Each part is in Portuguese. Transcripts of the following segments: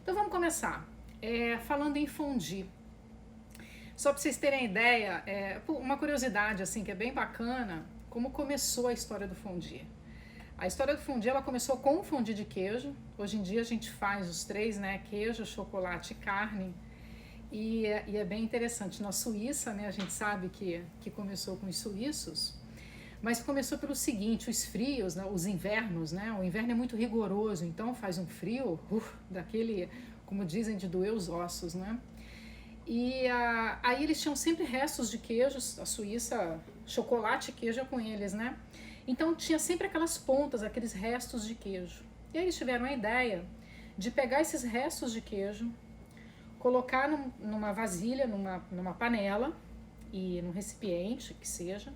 Então vamos começar. Falando em fondue. Só para vocês terem ideia, uma curiosidade assim que é bem bacana, como começou a história do fondue. A história do fondue ela começou com o fondue de queijo. Hoje em dia a gente faz os três, né? Queijo, chocolate e carne. E é bem interessante. Na Suíça, né? A gente sabe que começou com os suíços. Mas começou pelo seguinte, os frios, né, os invernos, né? O inverno é muito rigoroso, então faz um frio, daquele, como dizem, de doer os ossos, né? E aí eles tinham sempre restos de queijos, a Suíça, chocolate e queijo é com eles, né? Então tinha sempre aquelas pontas, aqueles restos de queijo. E aí eles tiveram a ideia de pegar esses restos de queijo, colocar numa vasilha, numa panela e num recipiente, que seja,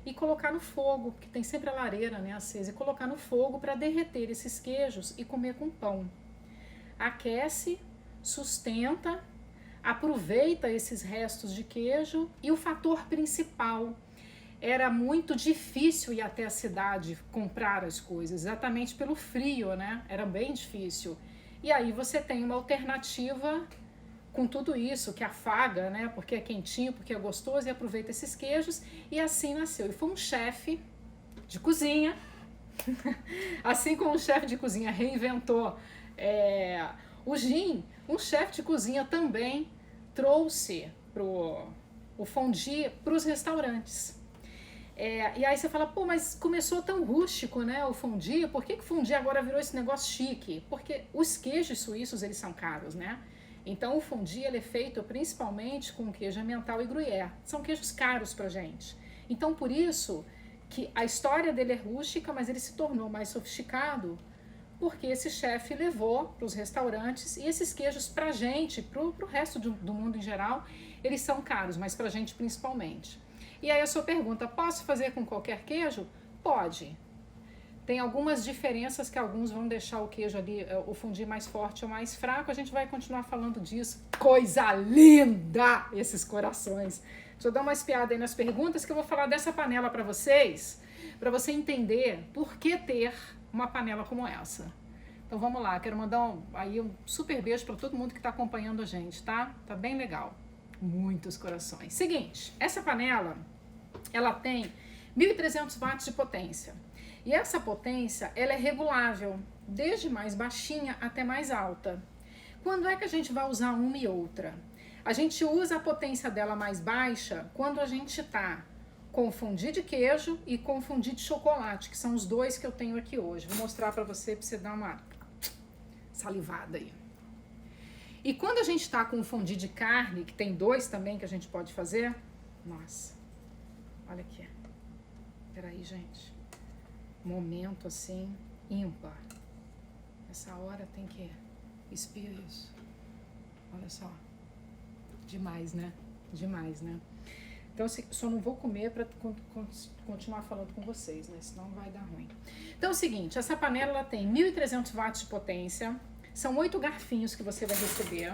e colocar no fogo, que tem sempre a lareira, né, acesa, e colocar no fogo para derreter esses queijos e comer com pão. Aquece, sustenta, aproveita esses restos de queijo e o fator principal, era muito difícil ir até a cidade comprar as coisas, exatamente pelo frio, né? Era bem difícil. E aí você tem uma alternativa com tudo isso, que afaga, né? Porque é quentinho, porque é gostoso e aproveita esses queijos. E assim nasceu. E foi um chefe de cozinha, assim como o chefe de cozinha reinventou o gin, um chefe de cozinha também trouxe o fondue para os restaurantes. E aí você fala, pô, mas começou tão rústico, né, o fondue, por que o fondue agora virou esse negócio chique? Porque os queijos suíços, eles são caros, né? Então o fondue ele é feito principalmente com queijo emmental e gruyère. São queijos caros pra gente. Então por isso que a história dele é rústica, mas ele se tornou mais sofisticado porque esse chefe levou para os restaurantes e esses queijos pra gente, pro resto do mundo em geral, eles são caros, mas pra gente principalmente. E aí a sua pergunta, posso fazer com qualquer queijo? Pode. Tem algumas diferenças que alguns vão deixar o queijo ali, o fondue mais forte ou mais fraco. A gente vai continuar falando disso. Coisa linda! Esses corações. Deixa eu dar uma espiada aí nas perguntas que eu vou falar dessa panela para vocês, para você entender por que ter uma panela como essa. Então vamos lá, quero mandar um super beijo para todo mundo que está acompanhando a gente, tá? Tá bem legal. Muitos corações. Seguinte, essa panela, ela tem 1.300 watts de potência. E essa potência, ela é regulável, desde mais baixinha até mais alta. Quando é que a gente vai usar uma e outra? A gente usa a potência dela mais baixa quando a gente tá com fondue de queijo e com fondue de chocolate, que são os dois que eu tenho aqui hoje. Vou mostrar pra você dar uma salivada aí. E quando a gente tá com o fondue de carne, que tem dois também que a gente pode fazer, nossa, olha aqui. Peraí, gente. Momento assim, ímpar. Essa hora tem que espia isso. Olha só. Demais, né? Demais, né? Então, só não vou comer para continuar falando com vocês, né? Senão vai dar ruim. Então, é o seguinte, essa panela ela tem 1.300 watts de potência. São 8 garfinhos que você vai receber.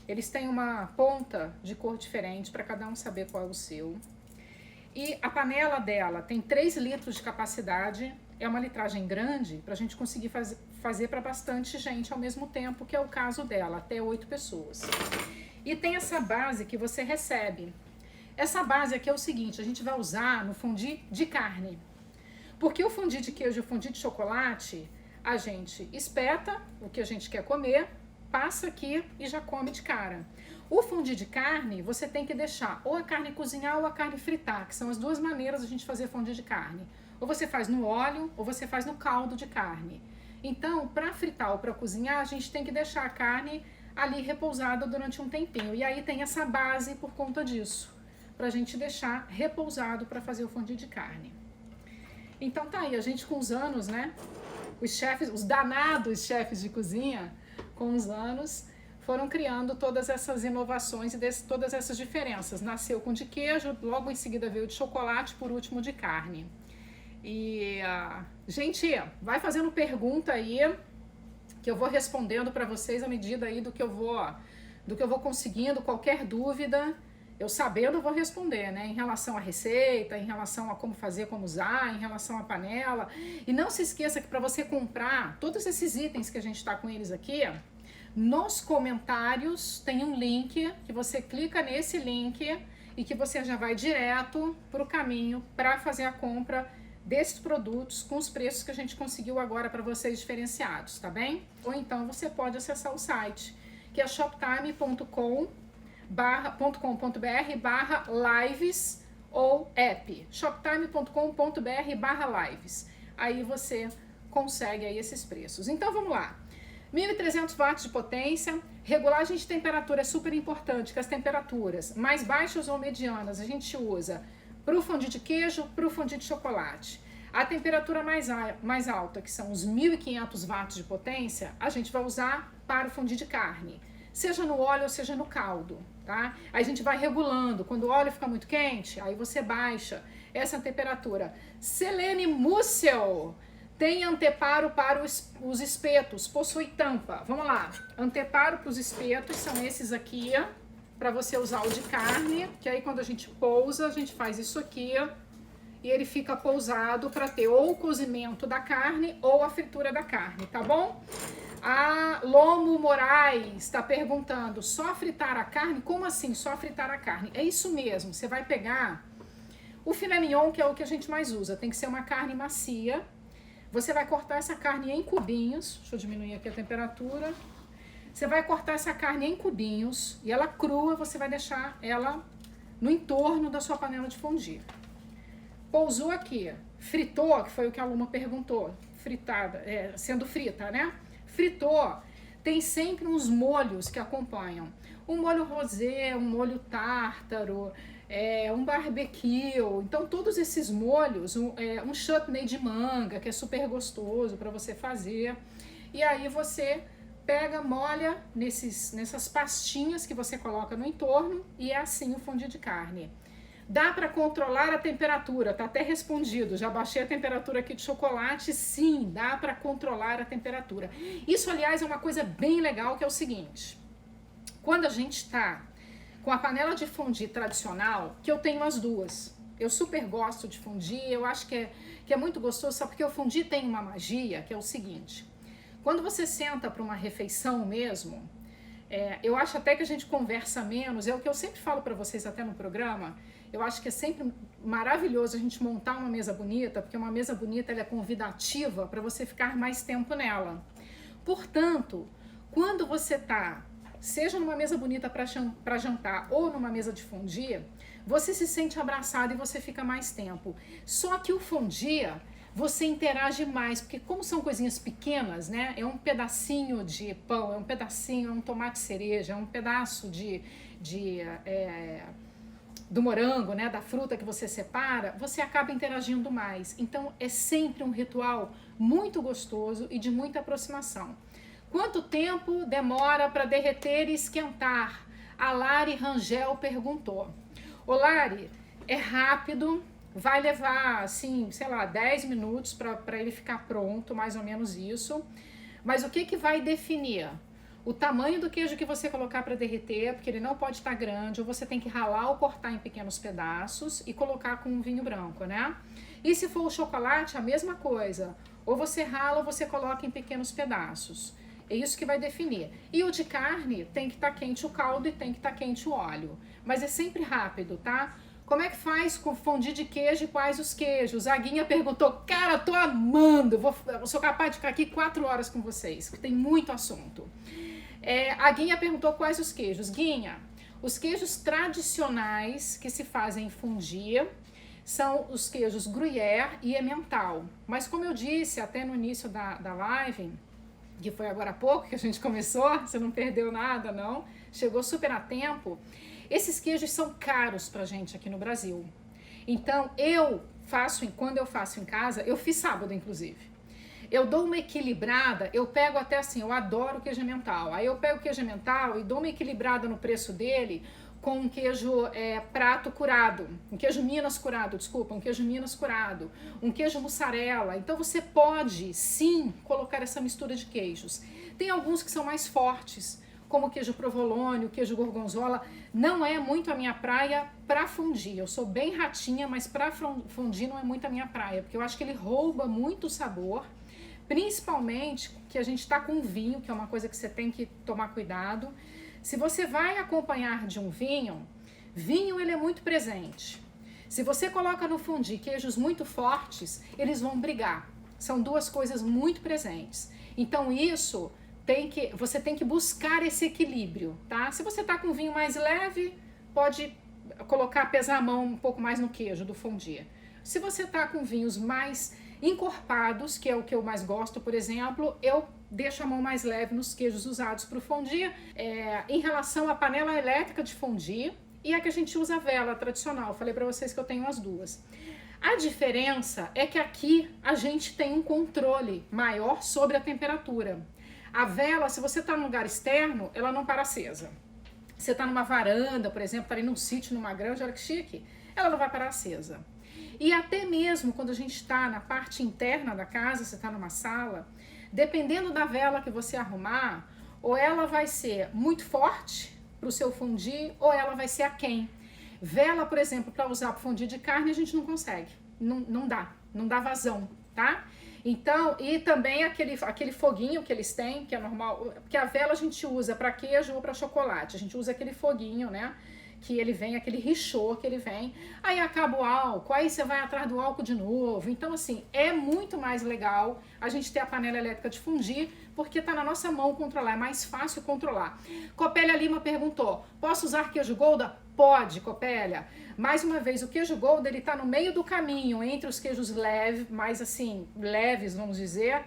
Eles têm uma ponta de cor diferente para cada um saber qual é o seu. E a panela dela tem 3 litros de capacidade. É uma litragem grande para a gente conseguir fazer para bastante gente ao mesmo tempo, que é o caso dela, até 8 pessoas. E tem essa base que você recebe. Essa base aqui é o seguinte, a gente vai usar no fondue de carne. Porque o fondue de queijo e o fondue de chocolate, a gente espeta o que a gente quer comer, passa aqui e já come de cara. O fondue de carne, você tem que deixar ou a carne cozinhar ou a carne fritar, que são as duas maneiras de a gente fazer fondue de carne. Ou você faz no óleo ou você faz no caldo de carne. Então, para fritar ou para cozinhar, a gente tem que deixar a carne ali repousada durante um tempinho. E aí tem essa base por conta disso, pra gente deixar repousado para fazer o fondue de carne. Então tá aí, a gente com os anos, né? Os danados chefes de cozinha, com os anos, foram criando todas essas inovações e todas essas diferenças. Nasceu com de queijo, logo em seguida veio de chocolate, por último de carne. E, gente, vai fazendo pergunta aí, que eu vou respondendo para vocês à medida aí do que eu vou conseguindo, qualquer dúvida, eu sabendo eu vou responder, né? Em relação à receita, em relação a como fazer, como usar, em relação à panela. E não se esqueça que para você comprar todos esses itens que a gente está com eles aqui, Nos comentários tem um link que você clica nesse link e que você já vai direto para o caminho para fazer a compra desses produtos com os preços que a gente conseguiu agora para vocês diferenciados, tá bem? Ou então você pode acessar o site, que é shoptime.com.br/lives ou app, shoptime.com.br/lives. Aí você consegue aí esses preços. Então vamos lá. 1.300 watts de potência, regulagem de temperatura é super importante, que as temperaturas mais baixas ou medianas a gente usa para o fondue de queijo, para o fondue de chocolate. A temperatura mais alta, que são os 1.500 watts de potência, a gente vai usar para o fondue de carne, seja no óleo ou seja no caldo, tá? Aí a gente vai regulando, quando o óleo fica muito quente, aí você baixa essa temperatura. Selene Mussel tem anteparo para os espetos, possui tampa. Vamos lá, anteparo para os espetos são esses aqui, para você usar o de carne, que aí quando a gente pousa, a gente faz isso aqui e ele fica pousado para ter ou o cozimento da carne ou a fritura da carne, tá bom? A Lomo Moraes está perguntando, só fritar a carne? Como assim, só fritar a carne? É isso mesmo, você vai pegar o filé mignon, que é o que a gente mais usa, tem que ser uma carne macia. Você vai cortar essa carne em cubinhos, deixa eu diminuir aqui a temperatura. Você vai cortar essa carne em cubinhos e ela crua, você vai deixar ela no entorno da sua panela de fondue. Pousou aqui, fritou, que foi o que a Luma perguntou, fritada, sendo frita, né? Fritou, tem sempre uns molhos que acompanham. Um molho rosé, um molho tártaro, um barbecue. Então todos esses molhos, um chutney de manga, que é super gostoso para você fazer. E aí você pega, molha nessas pastinhas que você coloca no entorno e é assim o fondue de carne. Dá para controlar a temperatura, tá até respondido, já baixei a temperatura aqui de chocolate, sim, dá para controlar a temperatura. Isso, aliás, é uma coisa bem legal, que é o seguinte, quando a gente tá com a panela de fondue tradicional, que eu tenho as duas, eu super gosto de fondue, eu acho que é muito gostoso, sabe? Porque o fondue tem uma magia, que é o seguinte, quando você senta para uma refeição mesmo, eu acho até que a gente conversa menos, é o que eu sempre falo para vocês até no programa. Eu acho que é sempre maravilhoso a gente montar uma mesa bonita, porque uma mesa bonita ela é convidativa para você ficar mais tempo nela. Portanto, quando você tá, seja numa mesa bonita para jantar ou numa mesa de fondue, você se sente abraçado e você fica mais tempo. Só que o fondue, você interage mais, porque como são coisinhas pequenas, né? É um pedacinho de pão, é um pedacinho, é um tomate cereja, é um pedaço do morango, né, da fruta que você separa, você acaba interagindo mais. Então é sempre um ritual muito gostoso e de muita aproximação. Quanto tempo demora para derreter e esquentar? A Lari Rangel perguntou. Ô Lari, é rápido, vai levar assim, sei lá, 10 minutos para ele ficar pronto, mais ou menos isso. Mas o que vai definir? O tamanho do queijo que você colocar para derreter, porque ele não pode estar grande, ou você tem que ralar ou cortar em pequenos pedaços e colocar com um vinho branco, né? E se for o chocolate, a mesma coisa. Ou você rala ou você coloca em pequenos pedaços. É isso que vai definir. E o de carne tem que estar quente o caldo e tem que estar quente o óleo. Mas é sempre rápido, tá? Como é que faz com fondue de queijo e quais os queijos? A Guinha perguntou, cara, tô amando, eu sou capaz de ficar aqui 4 horas com vocês, que tem muito assunto. A Guinha perguntou quais os queijos. Guinha, os queijos tradicionais que se fazem em fondue são os queijos Gruyère e Emmental. Mas como eu disse até no início da live, que foi agora há pouco que a gente começou, você não perdeu nada, não, chegou super a tempo, esses queijos são caros pra gente aqui no Brasil. Então, quando eu faço em casa, eu fiz sábado, inclusive. Eu dou uma equilibrada, eu pego até assim, eu adoro queijo Emmental. Aí eu pego o queijo Emmental e dou uma equilibrada no preço dele com um queijo prato curado, um queijo Minas curado, um queijo mussarela. Então você pode, sim, colocar essa mistura de queijos. Tem alguns que são mais fortes, como o queijo provolone, o queijo gorgonzola. Não é muito a minha praia para fondue. Eu sou bem ratinha, mas para fondue não é muito a minha praia, porque eu acho que ele rouba muito o sabor. principalmente que a gente está com vinho, que é uma coisa que você tem que tomar cuidado. Se você vai acompanhar de um vinho, vinho ele é muito presente. Se você coloca no fondue queijos muito fortes, eles vão brigar. São duas coisas muito presentes. Então isso você tem que buscar esse equilíbrio, tá? Se você tá com vinho mais leve, pode pesar a mão um pouco mais no queijo do fondue. Se você tá com vinhos mais encorpados, que é o que eu mais gosto, por exemplo, eu deixo a mão mais leve nos queijos usados para o fondue. Em relação à panela elétrica de fondue e a que a gente usa a vela tradicional, eu falei para vocês que eu tenho as duas. A diferença é que aqui a gente tem um controle maior sobre a temperatura. A vela, se você está num lugar externo, ela não para acesa. Você está numa varanda, por exemplo, está ali num sítio, numa granja, olha que chique, ela não vai parar acesa. E até mesmo quando a gente está na parte interna da casa, você está numa sala, dependendo da vela que você arrumar, ou ela vai ser muito forte para o seu fondue, ou ela vai ser aquém. Vela, por exemplo, para usar para fondue de carne, a gente não consegue, não dá vazão, tá? Então, e também aquele foguinho que eles têm, que é normal, porque a vela a gente usa para queijo ou para chocolate, a gente usa aquele foguinho, né? Que ele vem, aquele richô que ele vem, aí acaba o álcool, aí você vai atrás do álcool de novo. Então, assim, é muito mais legal a gente ter a panela elétrica de fundir, porque tá na nossa mão controlar, é mais fácil controlar. Copélia Lima perguntou, posso usar queijo Gouda? Pode, Copélia. Mais uma vez, o queijo Gouda, ele tá no meio do caminho entre os queijos leves, mais assim, leves, vamos dizer,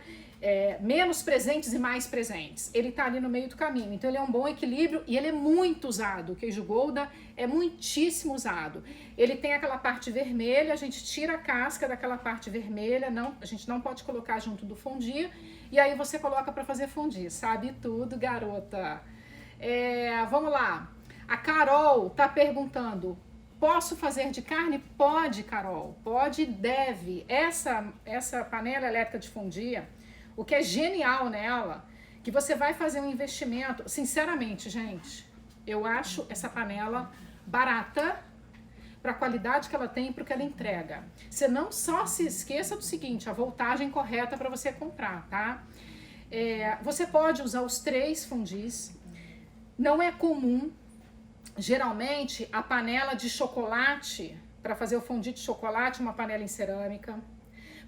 menos presentes e mais presentes. Ele tá ali no meio do caminho, então ele é um bom equilíbrio e ele é muito usado. O queijo Gouda é muitíssimo usado. Ele tem aquela parte vermelha, a gente tira a casca daquela parte vermelha, a gente não pode colocar junto do fondue, e aí você coloca para fazer fondue. Sabe tudo, garota. Vamos lá. A Carol tá perguntando, posso fazer de carne? Pode, Carol, pode e deve. Essa panela elétrica de fondue, o que é genial nela, que você vai fazer um investimento, sinceramente, gente, eu acho essa panela barata para a qualidade que ela tem e para o que ela entrega. Você não só se esqueça do seguinte, a voltagem correta para você comprar, tá? Você pode usar os 3 fondues, não é comum. Geralmente, a panela de chocolate, para fazer o fondue de chocolate, uma panela em cerâmica.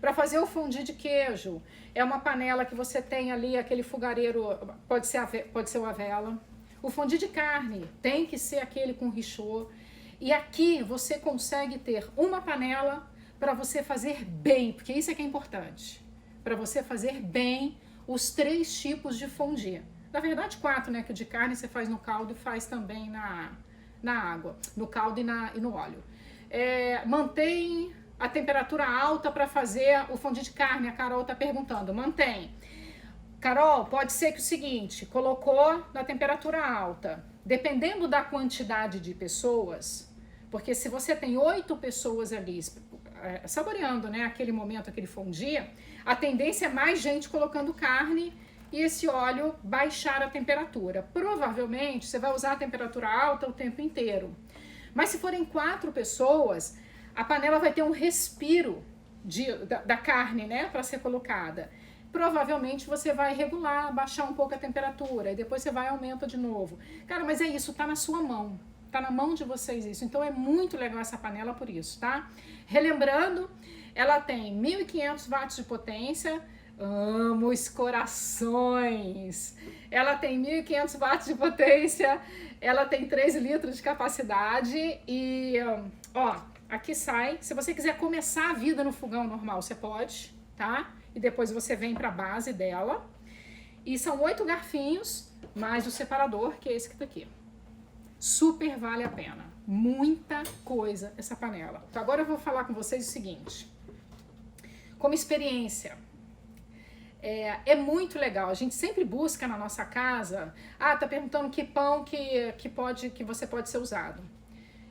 Para fazer o fondue de queijo, é uma panela que você tem ali, aquele fogareiro, pode ser uma vela. O fondue de carne tem que ser aquele com richô. E aqui você consegue ter uma panela para você fazer bem, porque isso é que é importante. Para você fazer bem os 3 tipos de fondue. Na verdade, 4, né? Que o de carne você faz no caldo e faz também na água. No caldo e no óleo. Mantém a temperatura alta para fazer o fondue de carne. A Carol tá perguntando. Mantém. Carol, pode ser que o seguinte, colocou na temperatura alta. Dependendo da quantidade de pessoas, porque se você tem 8 pessoas ali saboreando, né, aquele momento, aquele fondue, a tendência é mais gente colocando carne e esse óleo baixar a temperatura. Provavelmente você vai usar a temperatura alta o tempo inteiro. Mas se forem 4 pessoas, a panela vai ter um respiro da carne, né, para ser colocada. Provavelmente você vai regular, baixar um pouco a temperatura e depois você vai e aumenta de novo. Cara, mas é isso, tá na sua mão. Tá na mão de vocês isso. Então é muito legal essa panela por isso, tá? Relembrando, ela tem 1.500 watts de potência. Amo os corações. Ela tem 1.500 watts de potência, ela tem 3 litros de capacidade e, aqui sai. Se você quiser começar a vida no fogão normal, você pode, tá? E depois você vem para a base dela. E são 8 garfinhos, mais o separador, que é esse que tá aqui. Super vale a pena. Muita coisa essa panela. Então agora eu vou falar com vocês o seguinte. Como experiência, é muito legal. A gente sempre busca na nossa casa. Tá perguntando que pão que você pode ser usado.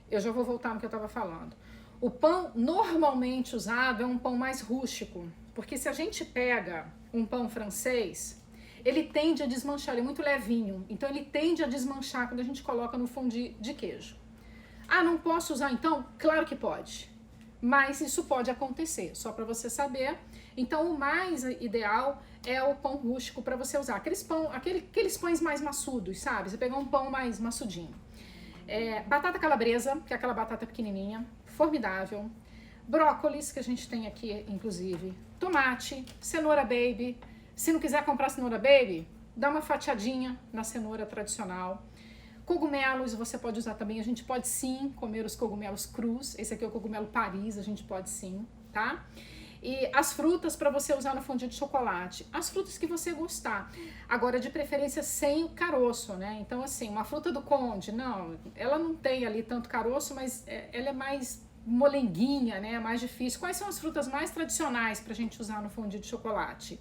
Eu já vou voltar no que eu estava falando. O pão normalmente usado é um pão mais rústico, porque se a gente pega um pão francês, ele tende a desmanchar, ele é muito levinho, então ele tende a desmanchar quando a gente coloca no fondue de queijo. Não posso usar então? Claro que pode. mas isso pode acontecer, só para você saber. Então, o mais ideal é o pão rústico para você usar. Aqueles pães mais maçudos, sabe? Você pegar um pão mais maçudinho. Batata calabresa, que é aquela batata pequenininha, formidável. Brócolis, que a gente tem aqui, inclusive. Tomate, cenoura baby. Se não quiser comprar cenoura baby, dá uma fatiadinha na cenoura tradicional. Cogumelos você pode usar também, a gente pode sim comer os cogumelos crus, esse aqui é o cogumelo Paris, a gente pode sim, tá? E as frutas para você usar no fondue de chocolate, as frutas que você gostar, agora de preferência sem o caroço, né? Então assim, uma fruta do conde, não, ela não tem ali tanto caroço, mas ela é mais molenguinha, né? É mais difícil. Quais são as frutas mais tradicionais pra gente usar no fondue de chocolate?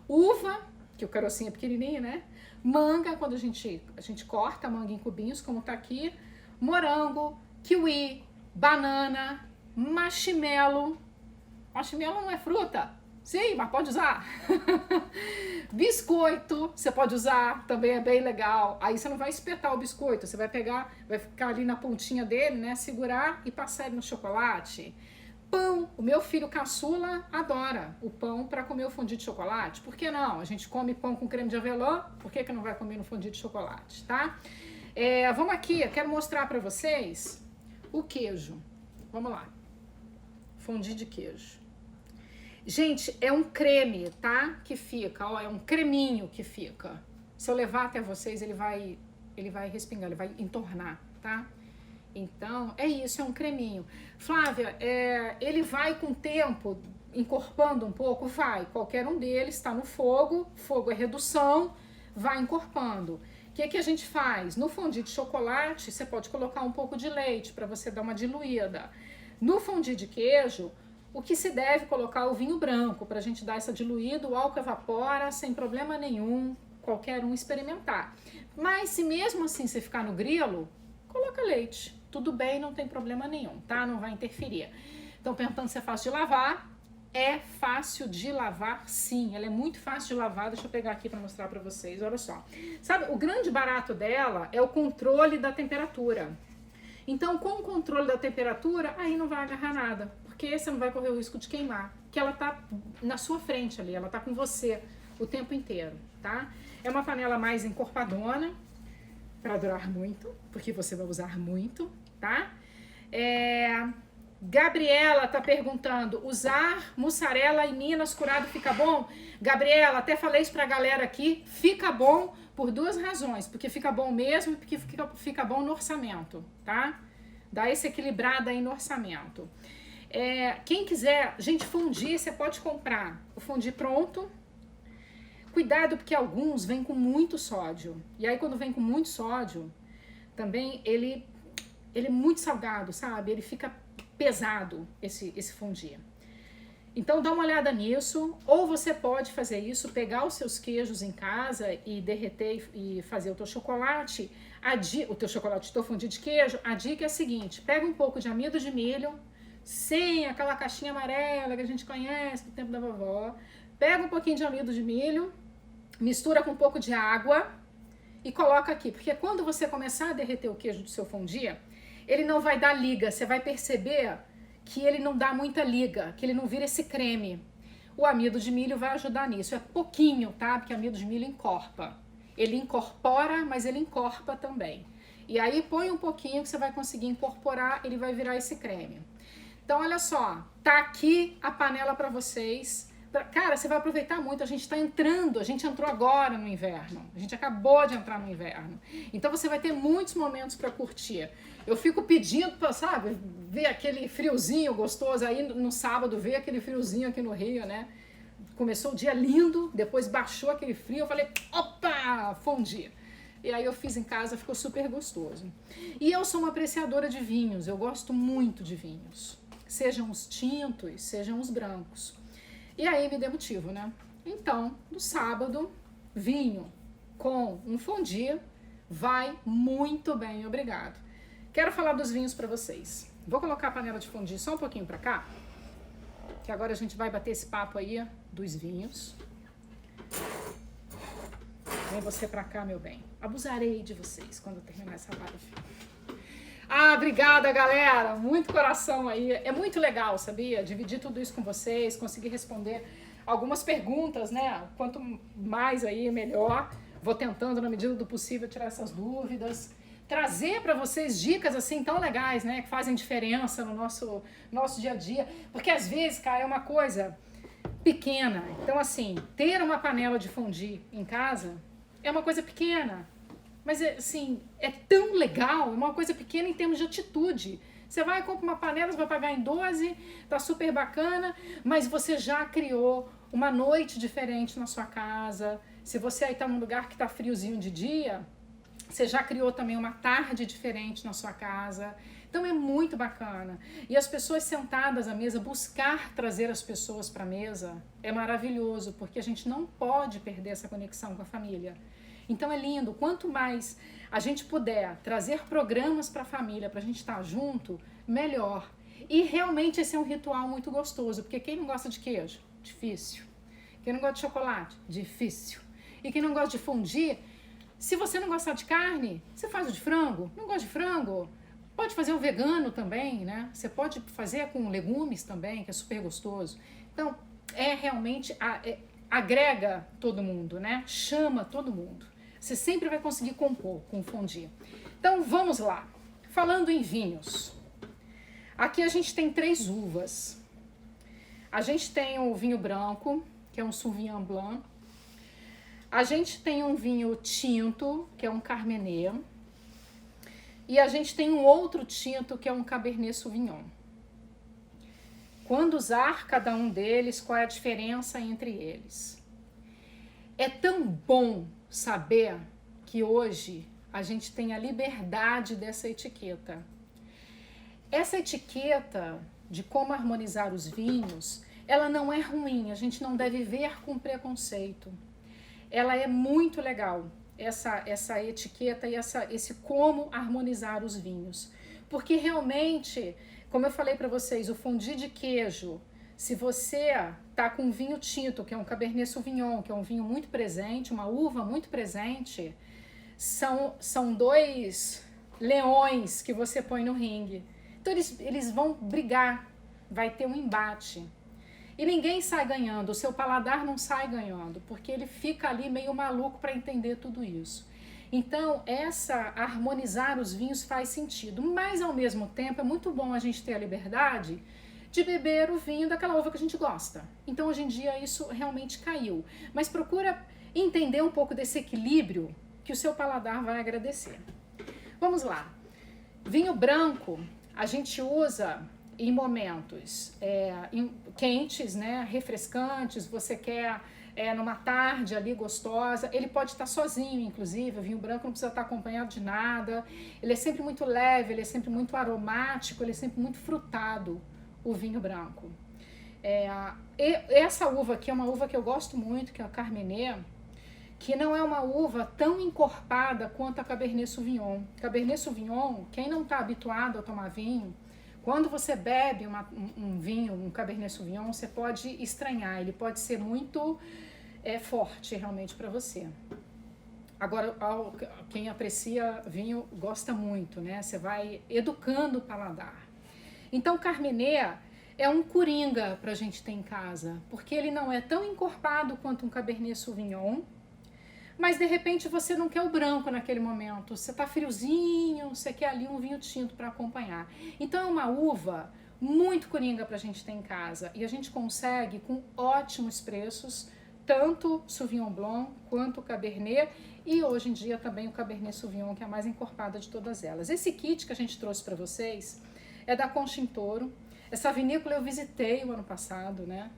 Uva, que o carocinho é pequenininho, né? Manga, quando a gente corta a manga em cubinhos, como tá aqui. Morango, kiwi, banana, marshmallow. Marshmallow não é fruta? Sim, mas pode usar. Biscoito, você pode usar, também é bem legal. Aí você não vai espetar o biscoito, você vai pegar, vai ficar ali na pontinha dele, né? Segurar e passar ele no chocolate. Pão, o meu filho caçula adora o pão para comer o fondue de chocolate. Por que não? A gente come pão com creme de avelã, por que não vai comer no fondue de chocolate, tá? Vamos aqui, eu quero mostrar para vocês o queijo. Vamos lá. Fondue de queijo. Gente, é um creme, tá? Que fica, ó, é um creminho que fica. Se eu levar até vocês, ele vai respingar, ele vai entornar, tá? Então, é isso, é um creminho. Flávia, ele vai com o tempo encorpando um pouco? Vai. Qualquer um deles está no fogo, fogo é redução, vai encorpando. O que a gente faz? No fondue de chocolate, você pode colocar um pouco de leite para você dar uma diluída. No fondue de queijo, o que se deve colocar é o vinho branco, para a gente dar essa diluída, o álcool evapora sem problema nenhum, qualquer um experimentar. Mas se mesmo assim você ficar no grilo, coloca leite. Tudo bem, não tem problema nenhum, tá? Não vai interferir. Então, perguntando se é fácil de lavar. É fácil de lavar, sim. Ela é muito fácil de lavar. Deixa eu pegar aqui para mostrar para vocês. Olha só. Sabe, o grande barato dela é o controle da temperatura. Então, com o controle da temperatura, aí não vai agarrar nada. Porque você não vai correr o risco de queimar. Porque ela tá na sua frente ali. Ela tá com você o tempo inteiro, tá? É uma panela mais encorpadona, para durar muito, porque você vai usar muito, tá? Gabriela tá perguntando, usar mussarela em Minas curado fica bom? Gabriela, até falei isso pra galera aqui, fica bom por duas razões, porque fica bom mesmo e porque fica bom no orçamento, tá? Dá esse equilibrado aí no orçamento. Quem quiser, gente, fondue, você pode comprar o fondue pronto. Cuidado, porque alguns vêm com muito sódio. E aí, quando vem com muito sódio, também ele é muito salgado, sabe? Ele fica pesado, esse fondue. Então, dá uma olhada nisso. Ou você pode fazer isso, pegar os seus queijos em casa e derreter e fazer o teu chocolate. O teu fondue de queijo. A dica é a seguinte, pega um pouco de amido de milho, sem aquela caixinha amarela que a gente conhece do tempo da vovó. Pega um pouquinho de amido de milho, mistura com um pouco de água e coloca aqui, porque quando você começar a derreter o queijo do seu fondue, ele não vai dar liga, você vai perceber que ele não dá muita liga, que ele não vira esse creme. O amido de milho vai ajudar nisso, é pouquinho, tá? Porque amido de milho encorpa. Ele incorpora, mas ele encorpa também. E aí põe um pouquinho que você vai conseguir incorporar, ele vai virar esse creme. Então olha só, tá aqui a panela para vocês. Cara, você vai aproveitar muito, a gente entrou agora no inverno, a gente acabou de entrar no inverno, então você vai ter muitos momentos para curtir. Eu fico pedindo pra, sabe, ver aquele friozinho gostoso, aí no sábado ver aquele friozinho aqui no Rio, né? Começou o dia lindo, depois baixou aquele frio, eu falei, opa, fondue. E aí eu fiz em casa, ficou super gostoso. E eu sou uma apreciadora de vinhos, eu gosto muito de vinhos, sejam os tintos, sejam os brancos. E aí me deu motivo, né? Então, no sábado, vinho com um fondue vai muito bem, obrigado. Quero falar dos vinhos para vocês. Vou colocar a panela de fondue só um pouquinho para cá, que agora a gente vai bater esse papo aí dos vinhos. Vem você para cá, meu bem. Abusarei de vocês quando eu terminar essa live. Ah, obrigada, galera. Muito coração aí. É muito legal, sabia? Dividir tudo isso com vocês, conseguir responder algumas perguntas, né? Quanto mais aí, melhor. Vou tentando, na medida do possível, tirar essas dúvidas. Trazer para vocês dicas assim tão legais, né? Que fazem diferença no nosso dia a dia. Porque às vezes, cara, é uma coisa pequena. Então, assim, ter uma panela de fondue em casa é uma coisa pequena. Mas, assim, é tão legal, é uma coisa pequena em termos de atitude. Você vai e compra uma panela, você vai pagar em 12, tá super bacana, mas você já criou uma noite diferente na sua casa. Se você aí tá num lugar que tá friozinho de dia, você já criou também uma tarde diferente na sua casa. Então é muito bacana. E as pessoas sentadas à mesa, buscar trazer as pessoas para a mesa é maravilhoso, porque a gente não pode perder essa conexão com a família. Então é lindo. Quanto mais a gente puder trazer programas para a família, para a gente estar junto, melhor. E realmente esse é um ritual muito gostoso, porque quem não gosta de queijo? Difícil. Quem não gosta de chocolate? Difícil. E quem não gosta de fondue, se você não gostar de carne, você faz o de frango. Não gosta de frango? Pode fazer o vegano também, né? Você pode fazer com legumes também, que é super gostoso. Então, realmente agrega todo mundo, né? Chama todo mundo. Você sempre vai conseguir compor com fondue. Então, vamos lá. Falando em vinhos. Aqui a gente tem 3 uvas. A gente tem o vinho branco, que é um Sauvignon Blanc. A gente tem um vinho tinto, que é um Carmener. E a gente tem um outro tinto, que é um Cabernet Sauvignon. Quando usar cada um deles, qual é a diferença entre eles? É tão bom saber que hoje a gente tem a liberdade dessa etiqueta. Essa etiqueta de como harmonizar os vinhos, ela não é ruim, a gente não deve ver com preconceito. Ela é muito legal, essa etiqueta e esse como harmonizar os vinhos. Porque realmente, como eu falei para vocês, o fondue de queijo, se você tá com um vinho tinto, que é um Cabernet Sauvignon, que é um vinho muito presente, uma uva muito presente, são 2 leões que você põe no ringue. Então eles vão brigar, vai ter um embate. E ninguém sai ganhando, o seu paladar não sai ganhando, porque ele fica ali meio maluco para entender tudo isso. Então, harmonizar os vinhos faz sentido, mas ao mesmo tempo é muito bom a gente ter a liberdade de beber o vinho daquela uva que a gente gosta. Então, hoje em dia, isso realmente caiu. Mas procura entender um pouco desse equilíbrio que o seu paladar vai agradecer. Vamos lá. Vinho branco, a gente usa em momentos quentes, né, refrescantes, você quer numa tarde ali gostosa, ele pode estar sozinho, inclusive, o vinho branco não precisa estar acompanhado de nada, ele é sempre muito leve, ele é sempre muito aromático, ele é sempre muito frutado, o vinho branco. Essa uva aqui é uma uva que eu gosto muito, que é a Carmener, que não é uma uva tão encorpada quanto a Cabernet Sauvignon. Cabernet Sauvignon, quem não está habituado a tomar vinho, quando você bebe um vinho, um Cabernet Sauvignon, você pode estranhar, ele pode ser muito forte realmente para você. Agora, quem aprecia vinho gosta muito, né? Você vai educando o paladar. Então, Carmener é um coringa para a gente ter em casa, porque ele não é tão encorpado quanto um Cabernet Sauvignon, mas de repente você não quer o branco naquele momento, você tá friozinho, você quer ali um vinho tinto para acompanhar. Então é uma uva muito coringa pra gente ter em casa e a gente consegue com ótimos preços, tanto Sauvignon Blanc quanto o Cabernet e hoje em dia também o Cabernet Sauvignon, que é a mais encorpada de todas elas. Esse kit que a gente trouxe para vocês é da Conchintoro. Essa vinícola eu visitei o ano passado, né?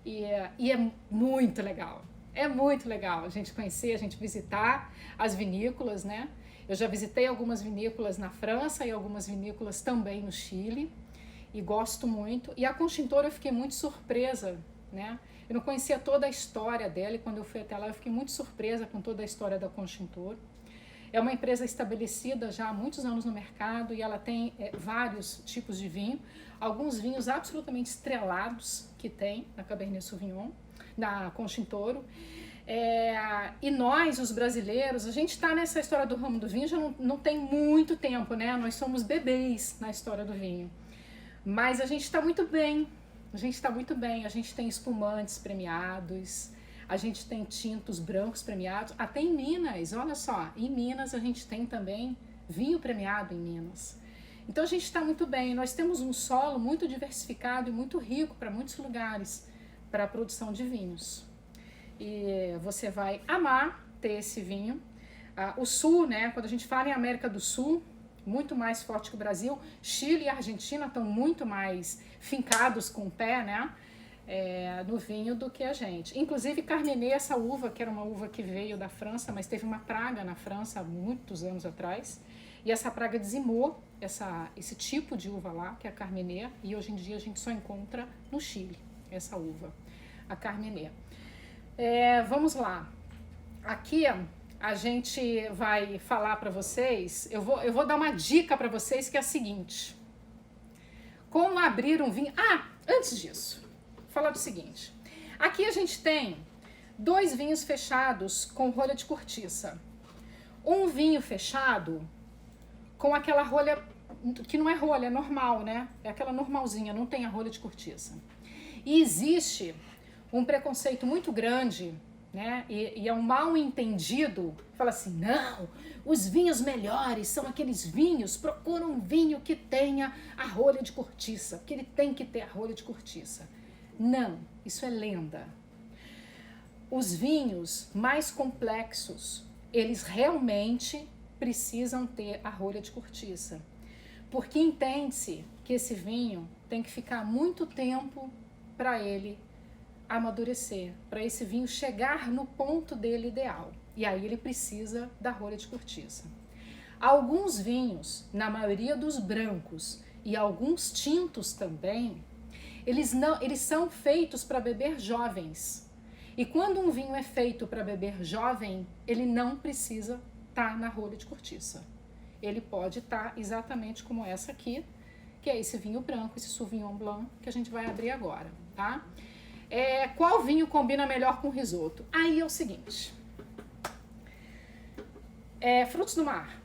E é muito legal. É muito legal a gente conhecer, a gente visitar as vinícolas, né? Eu já visitei algumas vinícolas na França e algumas vinícolas também no Chile e gosto muito. E a Conchintoro eu fiquei muito surpresa, né? Eu não conhecia toda a história dela e quando eu fui até lá eu fiquei muito surpresa com toda a história da Conchintoro. É uma empresa estabelecida já há muitos anos no mercado e ela tem vários tipos de vinho, alguns vinhos absolutamente estrelados que tem na Cabernet Sauvignon, na Conchintoro. E nós, os brasileiros, a gente está nessa história do ramo do vinho já não tem muito tempo, né? Nós somos bebês na história do vinho. Mas a gente está muito bem, a gente está muito bem. A gente tem espumantes premiados, a gente tem tintos brancos premiados. Até em Minas, olha só, em Minas a gente tem também vinho premiado em Minas. Então a gente está muito bem. Nós temos um solo muito diversificado e muito rico para muitos lugares para a produção de vinhos. E você vai amar ter esse vinho. O Sul, né? Quando a gente fala em América do Sul, muito mais forte que o Brasil. Chile e Argentina estão muito mais fincados com o pé, né? No vinho do que a gente. Inclusive Carmenet, essa uva, que era uma uva que veio da França, mas teve uma praga na França há muitos anos atrás. E essa praga dizimou esse tipo de uva lá, que é a Carmenet. E hoje em dia a gente só encontra no Chile essa uva, a Carmenet. Vamos lá. Aqui a gente vai falar para vocês, eu vou dar uma dica para vocês que é a seguinte. Como abrir um vinho... antes disso, vou falar do seguinte. Aqui a gente tem 2 vinhos fechados com rolha de cortiça. Um vinho fechado com aquela rolha, que não é rolha, é normal, né? É aquela normalzinha, não tem a rolha de cortiça. E existe um preconceito muito grande, né? E é um mal entendido. Fala assim, não, os vinhos melhores são aqueles vinhos, procura um vinho que tenha a rolha de cortiça, porque ele tem que ter a rolha de cortiça. Não, isso é lenda. Os vinhos mais complexos, eles realmente precisam ter a rolha de cortiça, porque entende-se que esse vinho tem que ficar muito tempo para ele amadurecer, para esse vinho chegar no ponto dele ideal. E aí ele precisa da rolha de cortiça. Alguns vinhos, na maioria dos brancos e alguns tintos também, eles são feitos para beber jovens. E quando um vinho é feito para beber jovem, ele não precisa estar na rolha de cortiça. Ele pode estar exatamente como essa aqui, que é esse vinho branco, esse Sauvignon Blanc, que a gente vai abrir agora, tá? Qual vinho combina melhor com risoto? Aí é o seguinte, frutos do mar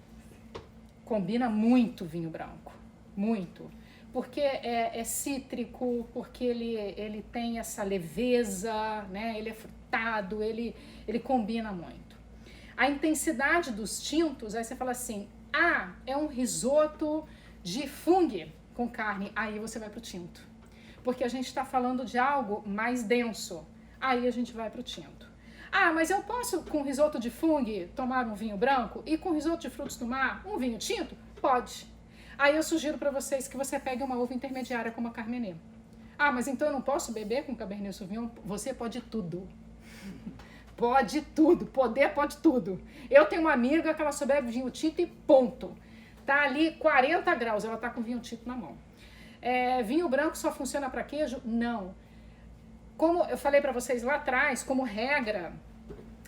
combina muito vinho branco, muito, porque é cítrico, porque ele tem essa leveza, né? Ele é frutado, ele combina muito. A intensidade dos tintos, aí você fala assim, é um risoto de fungo com carne, aí você vai pro tinto. Porque a gente está falando de algo mais denso. Aí a gente vai para o tinto. Mas eu posso, com risoto de fungo, tomar um vinho branco? E com risoto de frutos do mar, um vinho tinto? Pode. Aí eu sugiro para vocês que você pegue uma uva intermediária como a Carmenet. Mas então eu não posso beber com Cabernet Sauvignon? Você pode tudo. Pode tudo. Poder pode tudo. Eu tenho uma amiga que ela só bebe vinho tinto e ponto. Tá ali 40 graus, ela tá com vinho tinto na mão. Vinho branco só funciona para queijo? Não. Como eu falei para vocês lá atrás, como regra,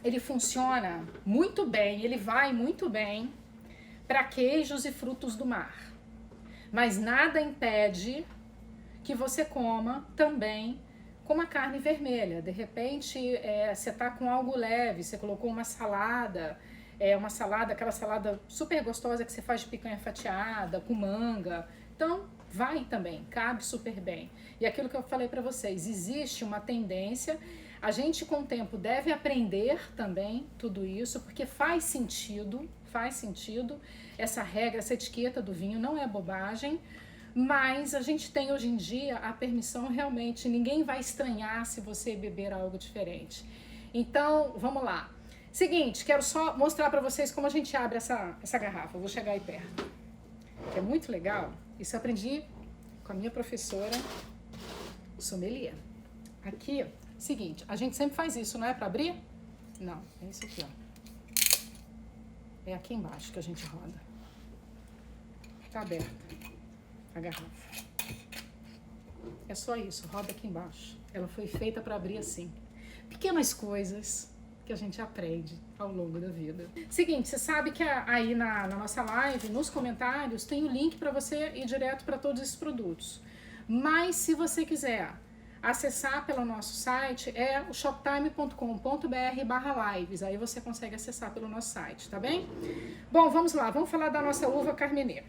ele funciona muito bem, ele vai muito bem para queijos e frutos do mar. Mas nada impede que você coma também com uma carne vermelha. De repente, você tá com algo leve, você colocou uma salada, aquela salada super gostosa que você faz de picanha fatiada, com manga. Então, vai também, cabe super bem. E aquilo que eu falei para vocês, existe uma tendência, a gente com o tempo deve aprender também tudo isso, porque faz sentido essa regra, essa etiqueta do vinho, não é bobagem, mas a gente tem hoje em dia a permissão realmente, ninguém vai estranhar se você beber algo diferente. Então, vamos lá. Seguinte, quero só mostrar para vocês como a gente abre essa garrafa, eu vou chegar aí perto, que é muito legal. Isso eu aprendi com a minha professora sommelier. Aqui, seguinte, a gente sempre faz isso, não é para abrir? Não, é isso aqui, ó. É aqui embaixo que a gente roda. Tá aberta a garrafa. É só isso, roda aqui embaixo. Ela foi feita para abrir assim. Pequenas coisas que a gente aprende ao longo da vida. Seguinte, você sabe que aí na nossa live, nos comentários, tem o link para você ir direto para todos esses produtos. Mas se você quiser acessar pelo nosso site é o shoptime.com.br/lives. Aí você consegue acessar pelo nosso site, tá bem? Bom, vamos lá, vamos falar da nossa uva Carmenère.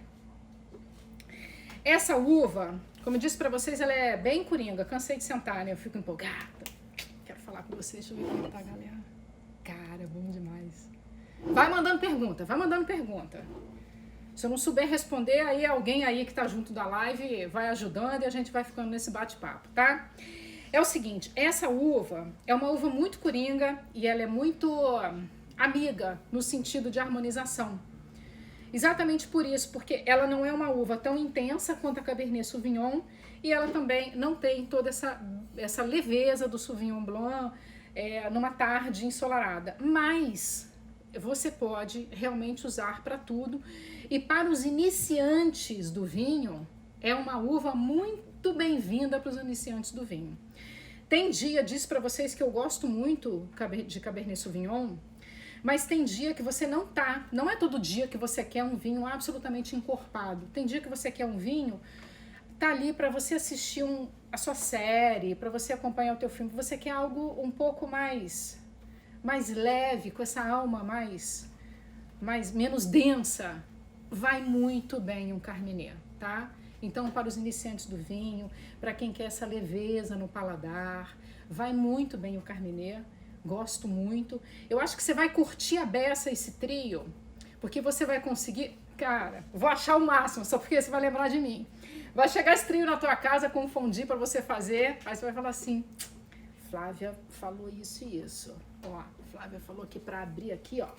Essa uva, como eu disse pra vocês, ela é bem coringa. Cansei de sentar, né? Eu fico empolgada. Quero falar com vocês. Deixa eu ver como tá, galera. Cara, é bom demais. Vai mandando pergunta, vai mandando pergunta. Se eu não souber responder, aí alguém aí que tá junto da live vai ajudando e a gente vai ficando nesse bate-papo, tá? É o seguinte, essa uva é uma uva muito coringa e ela é muito amiga no sentido de harmonização. Exatamente por isso, porque ela não é uma uva tão intensa quanto a Cabernet Sauvignon e ela também não tem toda essa leveza do Sauvignon Blanc numa tarde ensolarada. Mas você pode realmente usar para tudo. E para os iniciantes do vinho, é uma uva muito bem-vinda para os iniciantes do vinho. Tem dia, disse para vocês que eu gosto muito de Cabernet Sauvignon, mas tem dia que você não é todo dia que você quer um vinho absolutamente encorpado. Tem dia que você quer um vinho, tá ali para você assistir a sua série, para você acompanhar o teu filme, você quer algo um pouco mais leve, com essa alma menos densa. Vai muito bem um Carmenère, tá? Então, para os iniciantes do vinho, para quem quer essa leveza no paladar, vai muito bem o Carmenère. Gosto muito. Eu acho que você vai curtir a beça esse trio, porque você vai conseguir... Cara, vou achar o máximo, só porque você vai lembrar de mim. Vai chegar esse trio na tua casa com um fondue para você fazer, aí você vai falar assim, Flávia falou isso e isso. Ó, Flávia falou que para abrir aqui, ó,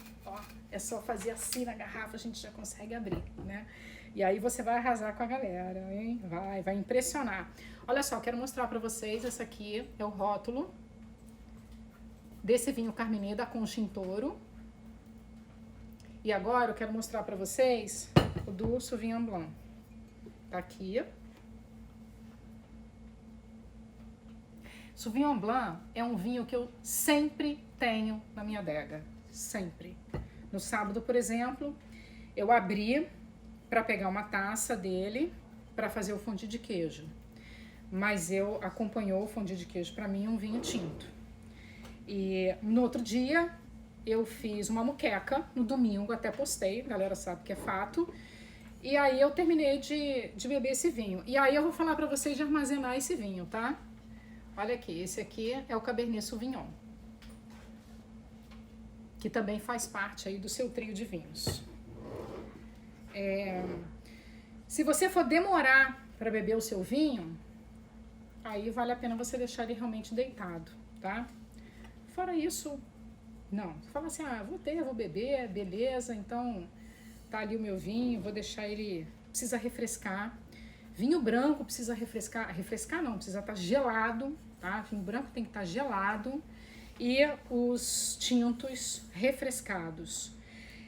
é só fazer assim na garrafa, a gente já consegue abrir, né? E aí você vai arrasar com a galera, hein? Vai impressionar. Olha só, quero mostrar para vocês, esse aqui é o rótulo desse vinho Carmenère da Conchintouro. E agora eu quero mostrar para vocês o do Sauvignon Blanc. Tá aqui. Sauvignon Blanc é um vinho que eu sempre tenho na minha adega. Sempre. No sábado, por exemplo, eu abri para pegar uma taça dele para fazer o fondue de queijo. Mas acompanhou o fondue de queijo para mim um vinho tinto. E no outro dia eu fiz uma moqueca, no domingo até postei, a galera sabe que é fato. E aí eu terminei de beber esse vinho. E aí eu vou falar para vocês de armazenar esse vinho, tá? Olha aqui, esse aqui é o Cabernet Sauvignon, que também faz parte aí do seu trio de vinhos. Se você for demorar para beber o seu vinho, aí vale a pena você deixar ele realmente deitado, tá? Fora isso, não. Você fala assim, vou beber, beleza, então tá ali o meu vinho, vou deixar ele, precisa refrescar. Vinho branco precisa refrescar não, precisa estar gelado, tá? Vinho branco tem que estar gelado e os tintos refrescados.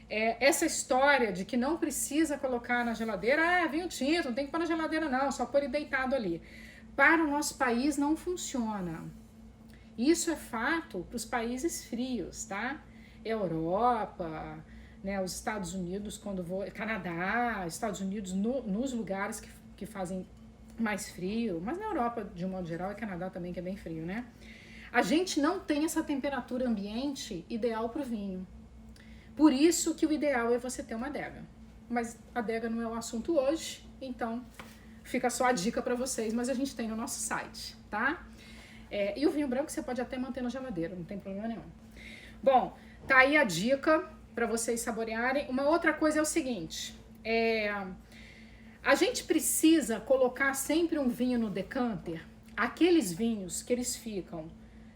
Essa história de que não precisa colocar na geladeira, vinho tinto, não tem que pôr na geladeira não, só pôr ele deitado ali. Para o nosso país não funciona. Isso é fato para os países frios, tá? Europa, né, os Estados Unidos, Canadá, Estados Unidos, nos lugares que fazem mais frio, mas na Europa, de um modo geral, e Canadá também, que é bem frio, né? A gente não tem essa temperatura ambiente ideal para o vinho. Por isso que o ideal é você ter uma adega. Mas a adega não é o assunto hoje, então fica só a dica para vocês, mas a gente tem no nosso site, tá? E o vinho branco você pode até manter na geladeira, não tem problema nenhum. Bom, tá aí a dica para vocês saborearem. Uma outra coisa é o seguinte, a gente precisa colocar sempre um vinho no decanter, aqueles vinhos que eles ficam,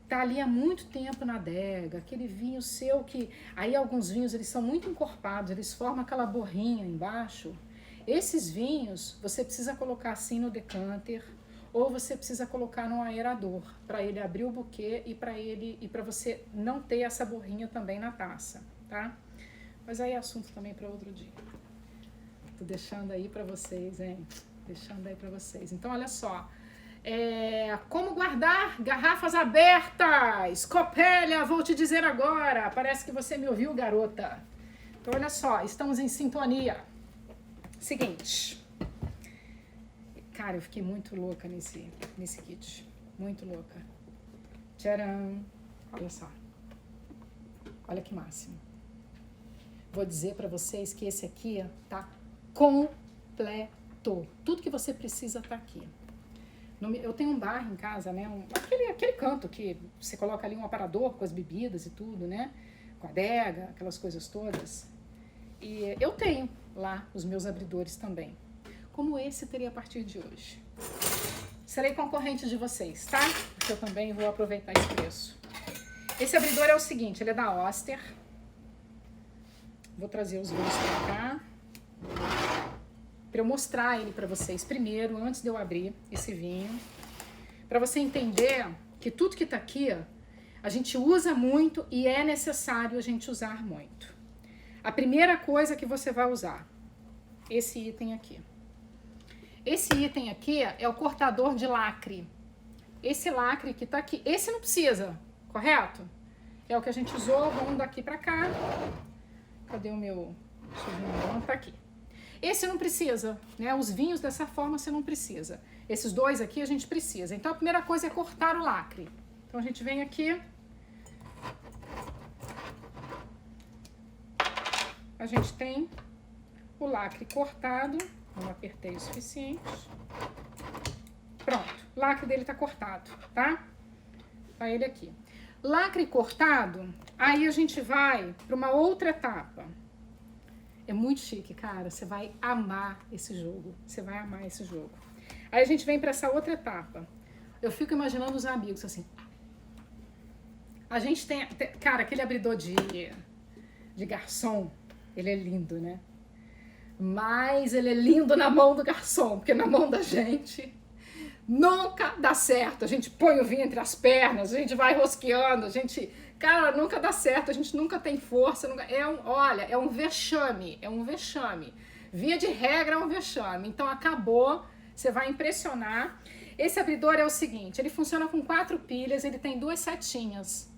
tá ali há muito tempo na adega, aquele vinho seu que, aí alguns vinhos eles são muito encorpados, eles formam aquela borrinha embaixo. Esses vinhos você precisa colocar assim no decanter, ou você precisa colocar num aerador, para ele abrir o buquê e para você não ter essa borrinha também na taça, tá? Mas aí é assunto também para outro dia. Tô deixando aí para vocês, hein? Deixando aí para vocês. Então, olha só. Como guardar garrafas abertas? Copélia, vou te dizer agora. Parece que você me ouviu, garota. Então, olha só. Estamos em sintonia. Seguinte. Cara, eu fiquei muito louca nesse kit. muito louca. Tcharam! Olha só. Olha que máximo. Vou dizer pra vocês que esse aqui tá completo. Tudo que você precisa tá aqui. Eu tenho um bar em casa, né? Aquele canto que você coloca ali um aparador com as bebidas e tudo, né? Com a adega, aquelas coisas todas. E eu tenho lá os meus abridores também. Como esse teria a partir de hoje. Serei concorrente de vocês, tá? Porque eu também vou aproveitar esse preço. Esse abridor é o seguinte, ele é da Oster. Vou trazer os vinhos pra cá. Pra eu mostrar ele pra vocês primeiro, antes de eu abrir esse vinho. Pra você entender que tudo que tá aqui, a gente usa muito e é necessário a gente usar muito. A primeira coisa que você vai usar, esse item aqui. Esse item aqui é o cortador de lacre. Esse lacre que tá aqui, esse não precisa, correto? É o que a gente usou, vamos daqui pra cá. Cadê o meu? Tá aqui. Esse não precisa, né? Os vinhos dessa forma você não precisa. Esses dois aqui a gente precisa. Então a primeira coisa é cortar o lacre. Então a gente vem aqui. A gente tem o lacre cortado. Não apertei o suficiente. Pronto, o lacre dele tá cortado, tá? Tá ele aqui. Lacre cortado, aí a gente vai para uma outra etapa. É muito chique, cara. Você vai amar esse jogo. Você vai amar esse jogo. Aí a gente vem para essa outra etapa. Eu fico imaginando os amigos assim. A gente tem cara, aquele abridor de garçom, ele é lindo, né? Mas ele é lindo na mão do garçom, porque na mão da gente nunca dá certo. A gente põe o vinho entre as pernas, a gente vai rosqueando, a gente... Cara, nunca dá certo, a gente nunca tem força. Nunca... Olha, é um vexame, é um vexame. Via de regra é um vexame. Então acabou, você vai impressionar. Esse abridor é o seguinte, ele funciona com 4 pilhas, ele tem 2 setinhas.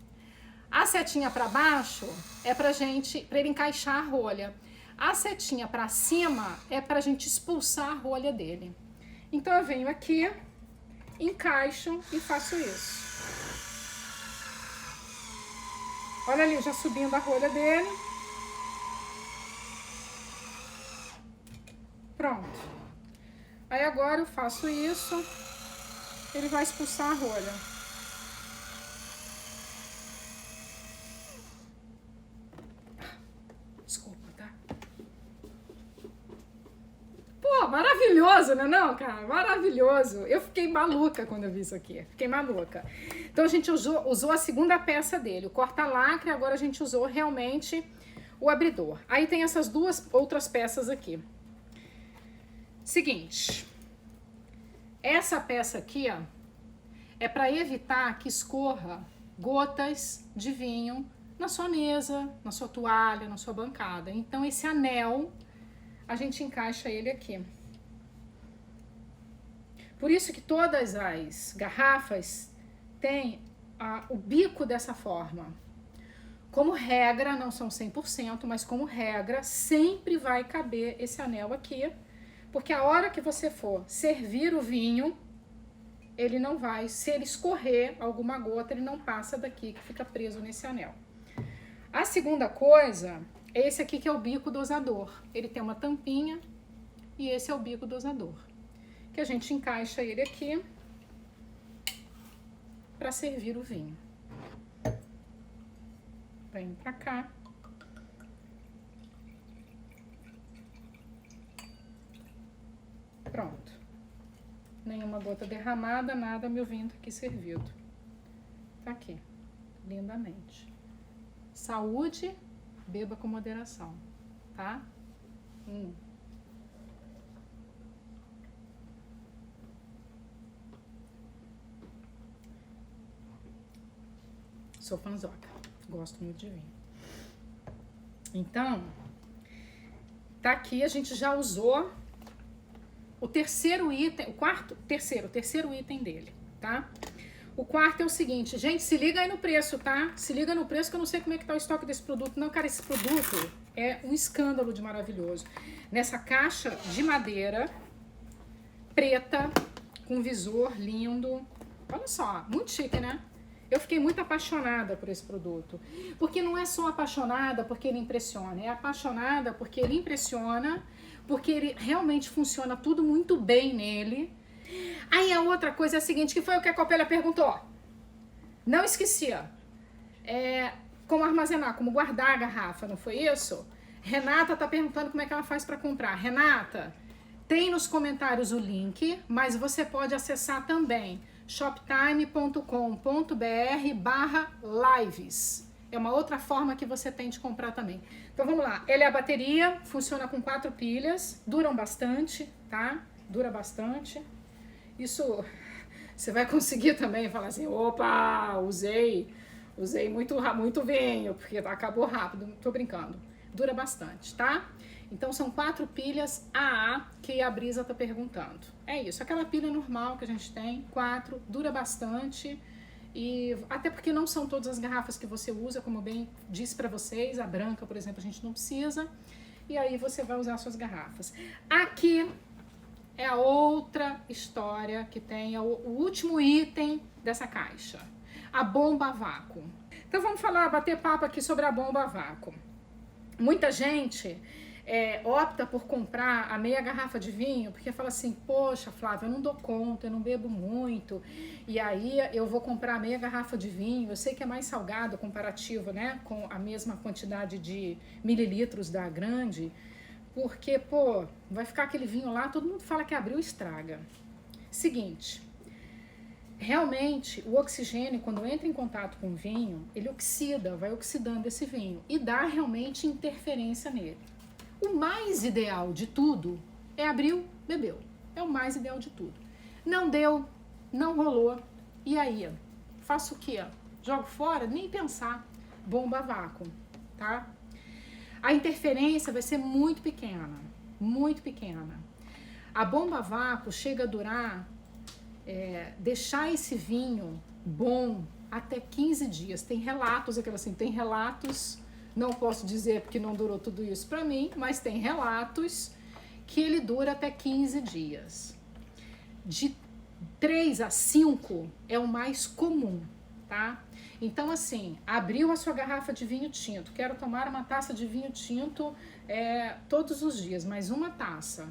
A setinha para baixo é pra ele encaixar a rolha. A setinha para cima é pra gente expulsar a rolha dele. Então eu venho aqui, encaixo e faço isso. Olha ali, já subindo a rolha dele. Pronto. Aí agora eu faço isso, ele vai expulsar a rolha. Maravilhoso, não é não, cara? Maravilhoso. Eu fiquei maluca quando eu vi isso aqui. Fiquei maluca. Então a gente usou a segunda peça dele, o corta-lacre, agora a gente usou realmente o abridor. Aí tem essas 2 outras peças aqui. Seguinte. Essa peça aqui, ó, é para evitar que escorra gotas de vinho na sua mesa, na sua toalha, na sua bancada. Então esse anel, a gente encaixa ele aqui. Por isso que todas as garrafas têm o bico dessa forma. Como regra, não são 100%, mas como regra, sempre vai caber esse anel aqui, porque a hora que você for servir o vinho, ele não vai, se ele escorrer alguma gota, ele não passa daqui, que fica preso nesse anel. A segunda coisa, esse aqui que é o bico dosador. Ele tem uma tampinha e esse é o bico dosador. Que a gente encaixa ele aqui para servir o vinho. Vem pra cá. Pronto. Nenhuma gota derramada, nada, meu vinho tá aqui servido. Tá aqui, lindamente. Saúde, beba com moderação, tá? Sou fanzoca, gosto muito de vinho. Então, tá aqui, a gente já usou o terceiro item, terceiro item dele, tá? O quarto é o seguinte, gente, se liga aí no preço, tá? Se liga no preço que eu não sei como é que tá o estoque desse produto. Não, cara, esse produto é um escândalo de maravilhoso. Nessa caixa de madeira, preta, com visor lindo. Olha só, muito chique, né? Eu fiquei muito apaixonada por esse produto. Porque não é só apaixonada porque ele impressiona, é apaixonada porque ele impressiona, porque ele realmente funciona tudo muito bem nele. Aí a outra coisa é a seguinte, que foi o que a Copélia perguntou. Não esquecia. Como armazenar, como guardar a garrafa, não foi isso? Renata tá perguntando como é que ela faz para comprar. Renata, tem nos comentários o link, mas você pode acessar também shoptime.com.br/lives. É uma outra forma que você tem de comprar também. Então vamos lá. Ele é a bateria, funciona com 4 pilhas, duram bastante, tá? Dura bastante. Isso você vai conseguir também falar assim, opa, usei muito vinho, porque acabou rápido. Tô brincando. Dura bastante, tá? Então são 4 pilhas AA que a Brisa tá perguntando. É isso, aquela pilha normal que a gente tem, 4, dura bastante. E até porque não são todas as garrafas que você usa, como eu bem disse para vocês, a branca, por exemplo, a gente não precisa. E aí você vai usar suas garrafas. Aqui é a outra história que tem, o último item dessa caixa. A bomba a vácuo. Então vamos bater papo aqui sobre a bomba a vácuo. Muita gente opta por comprar a meia garrafa de vinho, porque fala assim, poxa, Flávia, eu não dou conta, eu não bebo muito, e aí eu vou comprar a meia garrafa de vinho, eu sei que é mais salgado comparativo, né, com a mesma quantidade de mililitros da grande, porque, pô, vai ficar aquele vinho lá, todo mundo fala que abriu e estraga. Seguinte, realmente o oxigênio, quando entra em contato com o vinho, ele oxida, vai oxidando esse vinho e dá realmente interferência nele. O mais ideal de tudo é abriu, bebeu. É o mais ideal de tudo. Não deu, não rolou. E aí? Faço o quê? Jogo fora? Nem pensar. Bomba a vácuo, tá? A interferência vai ser muito pequena. Muito pequena. A bomba a vácuo chega a durar, deixar esse vinho bom até 15 dias. Tem relatos, tem relatos. Não posso dizer porque não durou tudo isso para mim, mas tem relatos que ele dura até 15 dias. De 3 a 5 é o mais comum, tá? Então, assim, abriu a sua garrafa de vinho tinto, quero tomar uma taça de vinho tinto todos os dias, mais uma taça.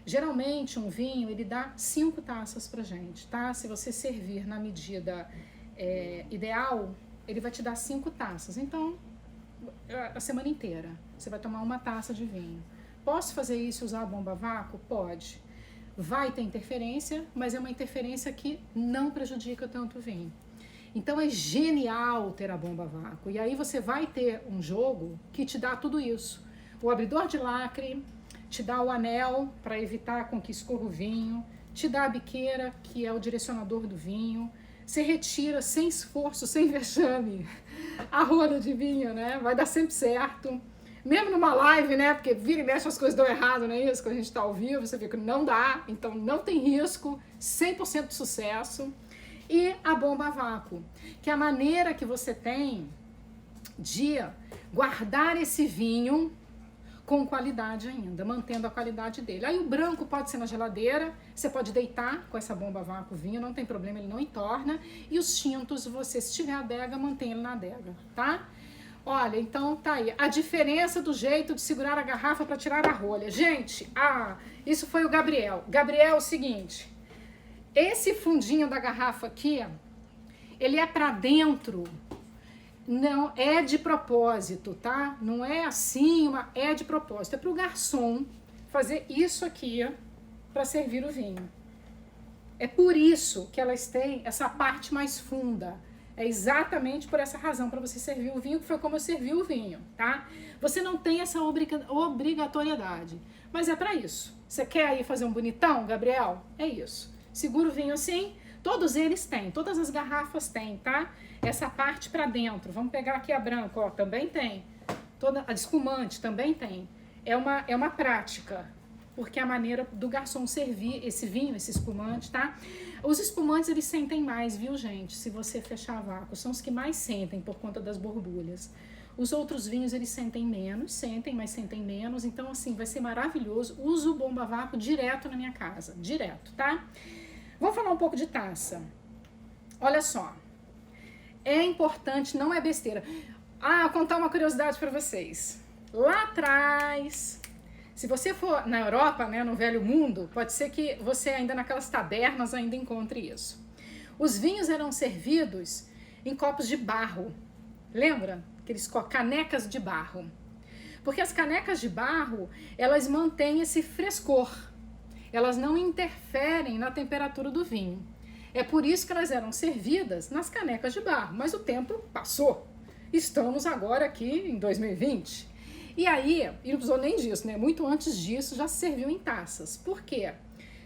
Geralmente, um vinho, ele dá 5 taças pra gente, tá? Se você servir na medida ideal, ele vai te dar 5 taças. Então, a semana inteira, você vai tomar uma taça de vinho. Posso fazer isso e usar a bomba a vácuo? Pode. Vai ter interferência, mas é uma interferência que não prejudica tanto o vinho. Então é genial ter a bomba a vácuo. E aí você vai ter um jogo que te dá tudo isso. O abridor de lacre, te dá o anel para evitar com que escorra o vinho, te dá a biqueira, que é o direcionador do vinho. Você retira sem esforço, sem vexame, a roda de vinho, né? Vai dar sempre certo. Mesmo numa live, né? Porque vira e mexe as coisas dão errado, não é isso? Quando a gente tá ao vivo, você vê que não dá. Então não tem risco, 100% de sucesso. E a bomba a vácuo, que é a maneira que você tem de guardar esse vinho com qualidade ainda, mantendo a qualidade dele. Aí o branco pode ser na geladeira, você pode deitar com essa bomba a vácuo vinho, não tem problema, ele não entorna. E os tintos, você, se tiver adega, mantém ele na adega, tá? Olha, então tá aí. A diferença do jeito de segurar a garrafa para tirar a rolha. Gente, isso foi o Gabriel. Gabriel, é o seguinte, esse fundinho da garrafa aqui, ele é para dentro. Não é de propósito, tá? Não é assim, é de propósito. É para o garçom fazer isso aqui para servir o vinho. É por isso que elas têm essa parte mais funda. É exatamente por essa razão, para você servir o vinho, que foi como eu servi o vinho, tá? Você não tem essa obrigatoriedade, mas é para isso. Você quer aí fazer um bonitão, Gabriel? É isso. Segura o vinho assim, todos eles têm, todas as garrafas têm, tá? Essa parte para dentro, vamos pegar aqui a branca, ó, também tem. Toda a de espumante também tem. É uma prática, porque é a maneira do garçom servir esse vinho, esse espumante, tá? Os espumantes, eles sentem mais, viu, gente? Se você fechar a vácuo, são os que mais sentem por conta das borbulhas. Os outros vinhos, eles sentem menos, mas sentem menos. Então, assim, vai ser maravilhoso. Uso o bomba a vácuo direto na minha casa, direto, tá? Vamos falar um pouco de taça. olha só, é importante, não é besteira. Ah, vou contar uma curiosidade para vocês. Lá atrás, se você for na Europa, né, no Velho Mundo, pode ser que você ainda naquelas tabernas ainda encontre isso. Os vinhos eram servidos em copos de barro. Lembra? Aqueles canecas de barro. Porque as canecas de barro, elas mantêm esse frescor. Elas não interferem na temperatura do vinho. É por isso que elas eram servidas nas canecas de barro. Mas o tempo passou. Estamos agora aqui em 2020. E aí, e não precisou nem disso, né? Muito antes disso já se serviu em taças. Por quê?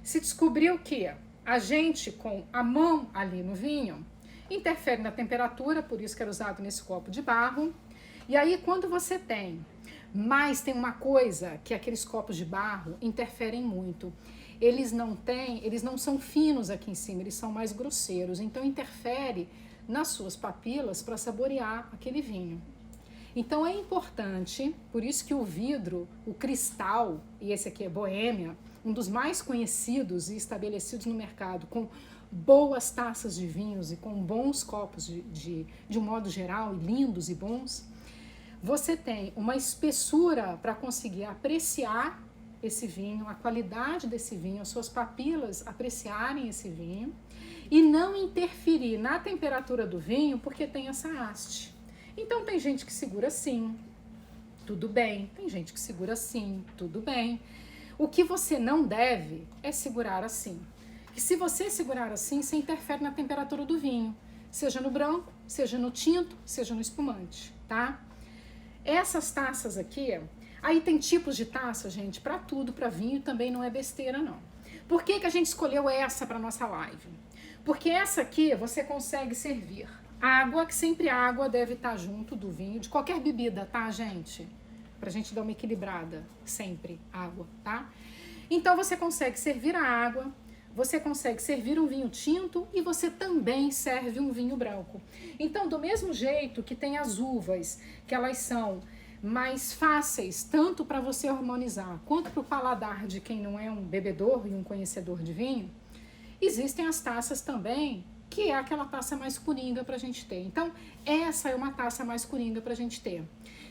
Se descobriu que a gente, com a mão ali no vinho, interfere na temperatura, por isso que era usado nesse copo de barro. E aí, quando você tem... Mas tem uma coisa que aqueles copos de barro interferem muito. Eles não são finos aqui em cima, eles são mais grosseiros. Então, interfere nas suas papilas para saborear aquele vinho. Então é importante, por isso que o vidro, o cristal, e esse aqui é Boêmia, um dos mais conhecidos e estabelecidos no mercado, com boas taças de vinhos e com bons copos de um modo geral, lindos e bons, você tem uma espessura para conseguir apreciar esse vinho, a qualidade desse vinho, as suas papilas apreciarem esse vinho e não interferir na temperatura do vinho porque tem essa haste. Então tem gente que segura assim, tudo bem. Tem gente que segura assim, tudo bem. O que você não deve é segurar assim. E se você segurar assim, você interfere na temperatura do vinho, seja no branco, seja no tinto, seja no espumante, tá? Essas taças aqui, aí tem tipos de taça, gente, para tudo, para vinho também não é besteira não. Por que a gente escolheu essa para nossa live? Porque essa aqui você consegue servir água, que sempre água deve estar junto do vinho, de qualquer bebida, tá, gente? Pra gente dar uma equilibrada, sempre água, tá? Então você consegue servir a água, você consegue servir um vinho tinto e você também serve um vinho branco. Então, do mesmo jeito que tem as uvas, que elas são mais fáceis, tanto para você harmonizar, quanto para o paladar de quem não é um bebedor e um conhecedor de vinho, existem as taças também, que é aquela taça mais coringa para a gente ter. Então, essa é uma taça mais coringa para a gente ter.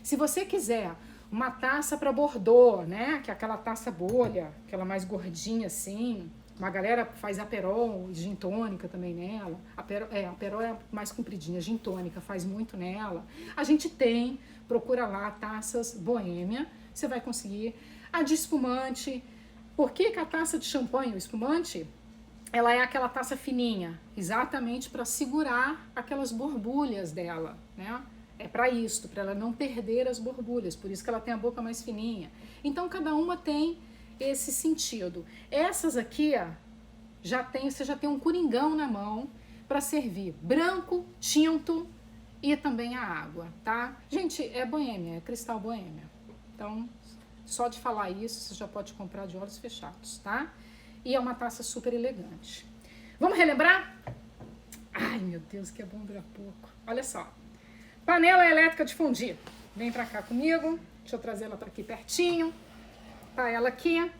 Se você quiser uma taça para Bordeaux, né, que é aquela taça bolha, aquela mais gordinha assim, uma galera faz Aperol, gin tônica também nela, Aperol é mais compridinha, gin tônica faz muito nela. A gente tem, procura lá, taças Boêmia, você vai conseguir. A de espumante, por que a taça de champanhe, o espumante, ela é aquela taça fininha, exatamente para segurar aquelas borbulhas dela, né? É para isso, para ela não perder as borbulhas, por isso que ela tem a boca mais fininha. Então, cada uma tem esse sentido. Essas aqui, ó, você já tem um coringão na mão para servir branco, tinto e também a água, tá? Gente, é Boêmia, é cristal Boêmia. Então, só de falar isso, você já pode comprar de olhos fechados, tá? E é uma taça super elegante. Vamos relembrar? Ai, meu Deus, que é bom durar pouco. Olha só. Panela elétrica de fundir. Vem pra cá comigo. Deixa eu trazer ela pra aqui pertinho. Tá ela aqui.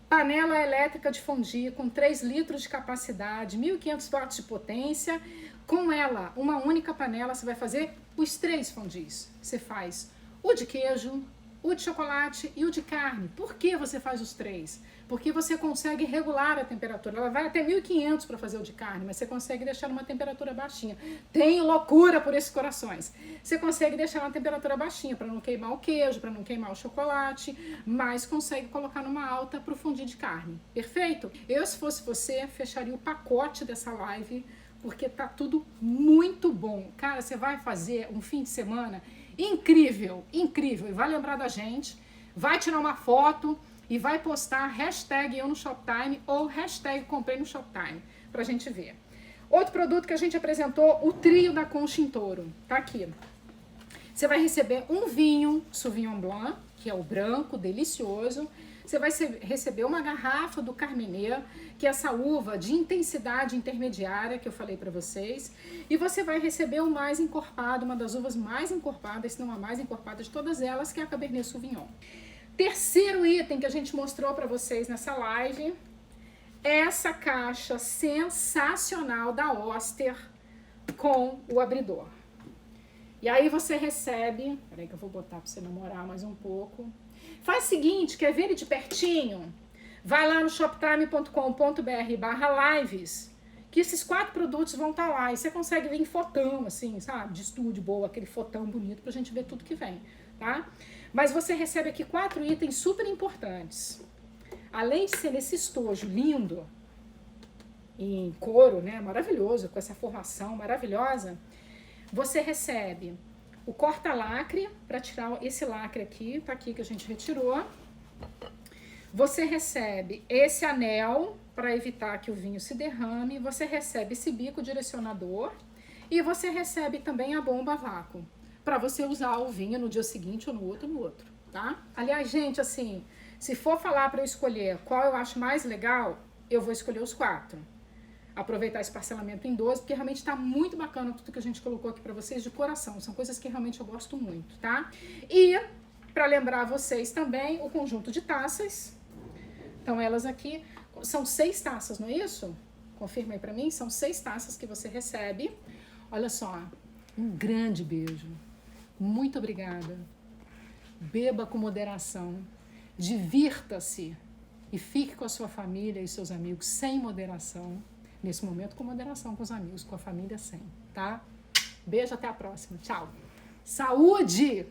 Panela elétrica de fundir com 3 litros de capacidade, 1.500 watts de potência. Com ela, uma única panela, você vai fazer os 3 fondis. Você faz o de queijo, o de chocolate e o de carne. Por que você faz os 3? Porque você consegue regular a temperatura. Ela vai até 1.500 para fazer o de carne, mas você consegue deixar numa temperatura baixinha. Tenho loucura por esses corações. Você consegue deixar na temperatura baixinha para não queimar o queijo, para não queimar o chocolate, mas consegue colocar numa alta para o fundir de carne. Perfeito? Eu, se fosse você, fecharia o pacote dessa live, porque tá tudo muito bom. Cara, você vai fazer um fim de semana incrível, incrível. E vai lembrar da gente, vai tirar uma foto e vai postar hashtag eu no Shoptime ou hashtag comprei no Shoptime pra gente ver. Outro produto que a gente apresentou, o trio da Concha em Touro, tá aqui. Você vai receber um vinho Sauvignon Blanc, que é o branco, delicioso. Você vai receber uma garrafa do Carmenère, que é essa uva de intensidade intermediária que eu falei para vocês. E você vai receber o mais encorpado, uma das uvas mais encorpadas, se não a mais encorpada de todas elas, que é a Cabernet Sauvignon. Terceiro item que a gente mostrou para vocês nessa live, essa caixa sensacional da Oster, com o abridor. E aí você recebe, peraí que eu vou botar para você namorar mais um pouco. Faz o seguinte, quer ver ele de pertinho? Vai lá no shoptime.com.br/lives, que esses 4 produtos vão estar lá. E você consegue ver em fotão, assim, sabe? De estúdio, boa, aquele fotão bonito pra gente ver tudo que vem, tá? Mas você recebe aqui 4 itens super importantes. Além de ser nesse estojo lindo, em couro, né? Maravilhoso, com essa formação maravilhosa, você recebe o corta-lacre, para tirar esse lacre aqui, tá aqui que a gente retirou. Você recebe esse anel para evitar que o vinho se derrame, você recebe esse bico direcionador e você recebe também a bomba a vácuo para você usar o vinho no dia seguinte ou no outro, tá? Aliás, gente, assim, se for falar para eu escolher qual eu acho mais legal, eu vou escolher os 4. Aproveitar esse parcelamento em 12, porque realmente tá muito bacana tudo que a gente colocou aqui para vocês de coração. São coisas que realmente eu gosto muito, tá? E para lembrar vocês também o conjunto de taças. Então elas aqui são 6 taças, não é isso? Confirma aí pra mim, são 6 taças que você recebe. Olha só, um grande beijo. Muito obrigada. Beba com moderação. Divirta-se e fique com a sua família e seus amigos sem moderação. Nesse momento com moderação com os amigos, com a família sem, tá? Beijo, até a próxima. Tchau. Saúde!